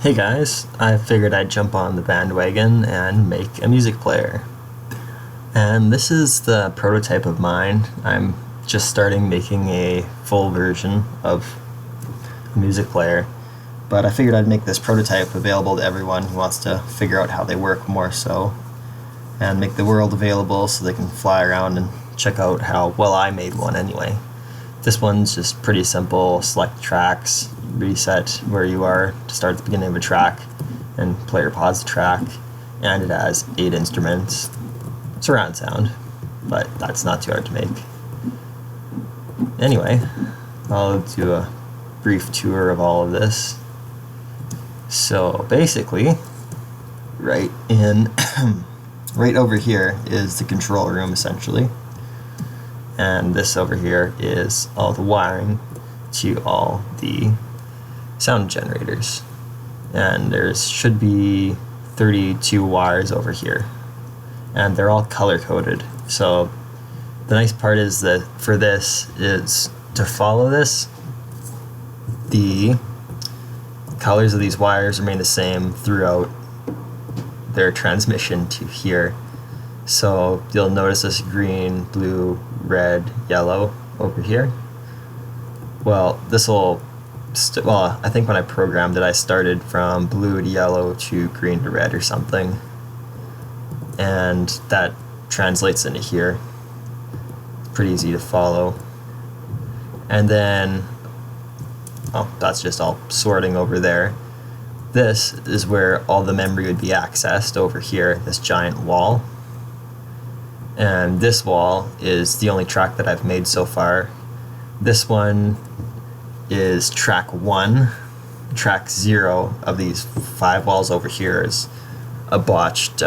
Hey guys, I figured I'd jump on the bandwagon and make a music player. And this is the prototype of mine. I'm just starting making a full version of a music player. But I figured I'd make this prototype available to everyone who wants to figure out how they work more so. And make the world available so they can fly around and check out how well I made one anyway. This one's just pretty simple. Select tracks, reset where you are to start at the beginning of a track, and play or pause the track. And it has 8 instruments. Surround sound, but that's not too hard to make. Anyway, I'll do a brief tour of all of this. So basically, right over here is the control room essentially. And this over here is all the wiring to all the sound generators. And there should be 32 wires over here. And they're all color coded. So the nice part is that for this is to follow this, the colors of these wires remain the same throughout their transmission to here. So you'll notice this green, blue, red, yellow over here. Well, this will, I think when I programmed it, I started from blue to yellow to green to red or something. And that translates into here. It's pretty easy to follow. And then, that's just all sorting over there. This is where all the memory would be accessed over here, this giant wall. And this wall is the only track that I've made so far. This one is track 1. Track 0 of these 5 walls over here is a botched,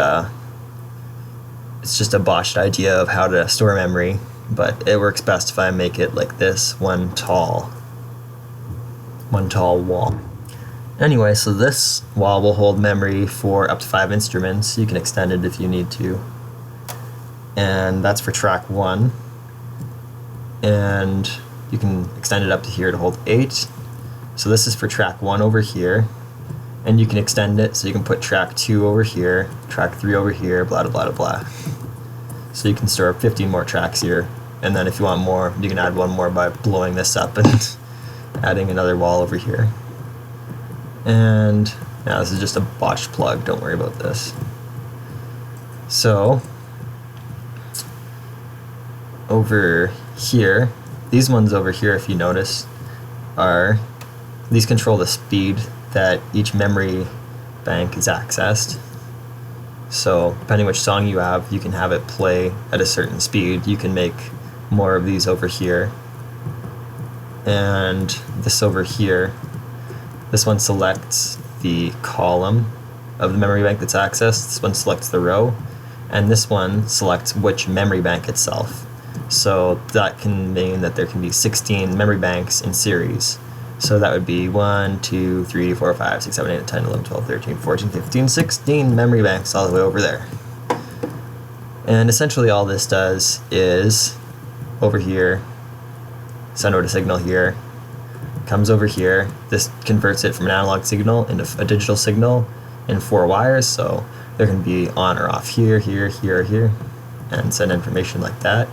it's just a botched idea of how to store memory, but it works best if I make it like this, one tall wall. Anyway, so this wall will hold memory for up to 5 instruments. You can extend it if you need to. And that's for track 1. And you can extend it up to here to hold 8. So this is for track 1 over here. And you can extend it so you can put track 2 over here, track 3 over here, blah, blah, blah, blah. So you can store 15 more tracks here. And then if you want more, you can add one more by blowing this up and adding another wall over here. And yeah, this is just a botched plug, don't worry about this. So over here, these ones over here, if you notice, these control the speed that each memory bank is accessed. So depending which song you have, you can have it play at a certain speed. You can make more of these over here. And this over here, this one selects the column of the memory bank that's accessed. This one selects the row. And this one selects which memory bank itself. So that can mean that there can be 16 memory banks in series. So that would be 1, 2, 3, 4, 5, 6, 7, 8, 10, 11, 12, 13, 14, 15, 16 memory banks all the way over there. And essentially all this does is, over here, send out a signal here, comes over here, this converts it from an analog signal into a digital signal in 4 wires, so there can be on or off here, here, here, here, and send information like that.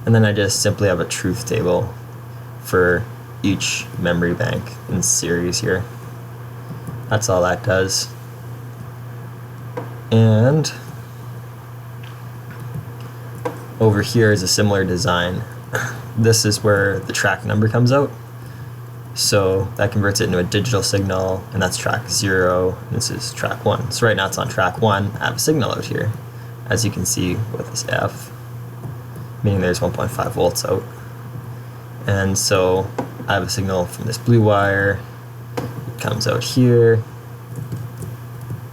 And then I just simply have a truth table for each memory bank in series here. That's all that does. And over here is a similar design. This is where the track number comes out. So that converts it into a digital signal, and that's track 0. This is track 1. So right now it's on track 1. I have a signal out here, as you can see with this F, meaning there's 1.5 volts out. And so I have a signal from this blue wire. It comes out here,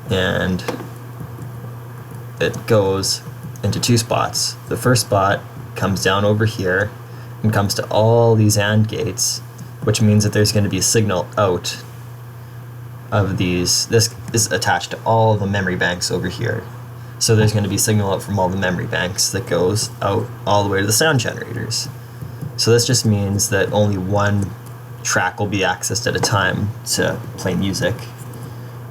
and it goes into 2 spots. The first spot comes down over here and comes to all these AND gates, which means that there's going to be a signal out of these. This is attached to all the memory banks over here. So there's going to be signal out from all the memory banks that goes out all the way to the sound generators. So this just means that only one track will be accessed at a time to play music.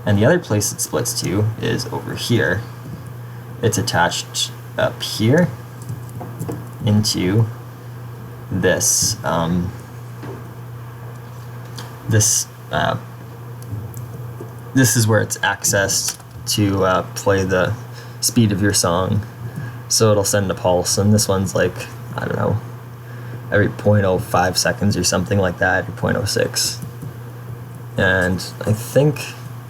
And the other place it splits to is over here. It's attached up here into this this is where it's accessed to play the speed of your song. So it'll send a pulse, and this one's like, I don't know, every 0.05 seconds or something like that, or 0.06. And I think,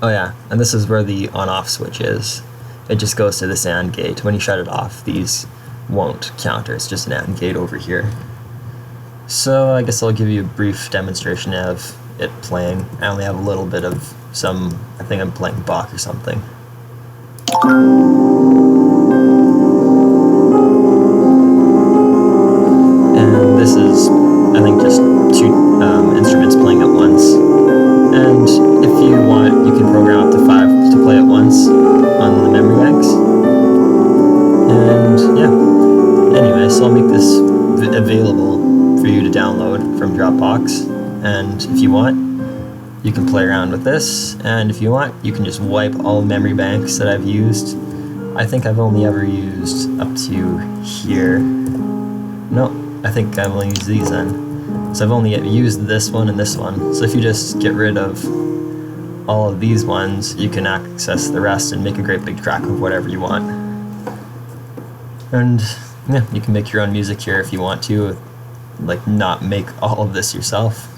oh yeah, and this is where the on-off switch is. It just goes to this AND gate. When you shut it off, these won't counter. It's just an AND gate over here. So I guess I'll give you a brief demonstration of it playing. I only have a little bit of some, I think I'm playing Bach or something. And this is, I think, just two instruments playing at once. And if you want, you can program up to 5 to play at once on the memory banks. And yeah, anyway, so I'll make this available for you to download from Dropbox. And if you want, you can play around with this. And if you want, you can just wipe all memory banks that I've used. I think I've only ever used up to here. No, I think I've only used these then. So I've only used this one and this one. So if you just get rid of all of these ones, you can access the rest and make a great big track of whatever you want. And yeah, you can make your own music here if you want to, like not make all of this yourself.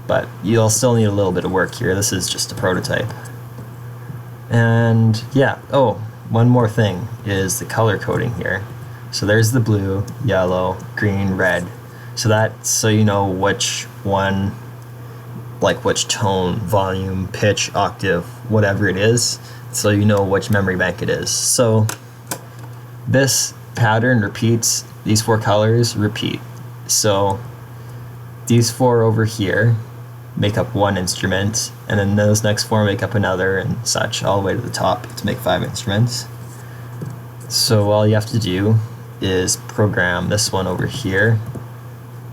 But you'll still need a little bit of work here. This is just a prototype. And yeah, oh, one more thing is the color coding here. So there's the blue, yellow, green, red. So that's so you know which one, like which tone, volume, pitch, octave, whatever it is, so you know which memory bank it is. So this pattern repeats, these 4 colors repeat. So these 4 over here make up one instrument, and then those next 4 make up another, and such, all the way to the top to make 5 instruments. So all you have to do is program this one over here,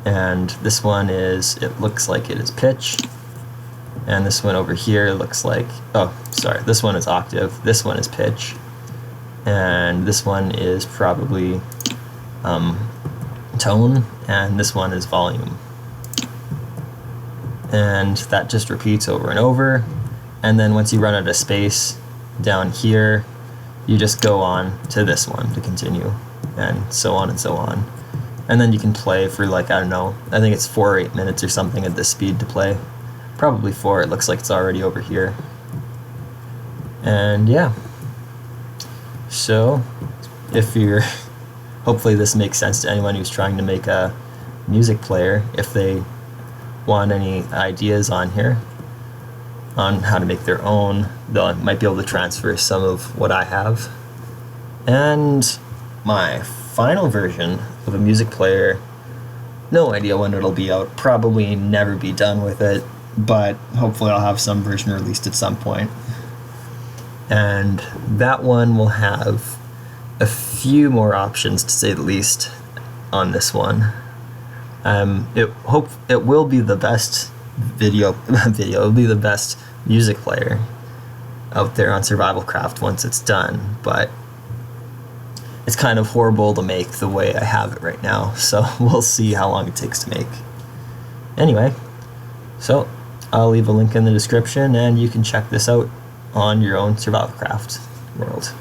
and this one is, it looks like it is pitch, and this one over here looks like, oh sorry, this one is octave, this one is pitch, and this one is probably tone, and this one is volume. And that just repeats over and over, and then once you run out of space down here, you just go on to this one to continue, and so on and so on. And then you can play for like, I don't know, I think it's 4 or 8 minutes or something at this speed to play. Probably 4, it looks like it's already over here. And yeah, so if you're, hopefully this makes sense to anyone who's trying to make a music player, if they want any ideas on here on how to make their own, they might be able to transfer some of what I have. And my final version of a music player, no idea when it'll be out, probably never be done with it, but hopefully I'll have some version released at some point. And that one will have a few more options, to say the least, on this one. It will be the best it'll be the best music player out there on Survivalcraft once it's done, but it's kind of horrible to make the way I have it right now, so we'll see how long it takes to make. Anyway, so I'll leave a link in the description, and you can check this out on your own Survivalcraft world.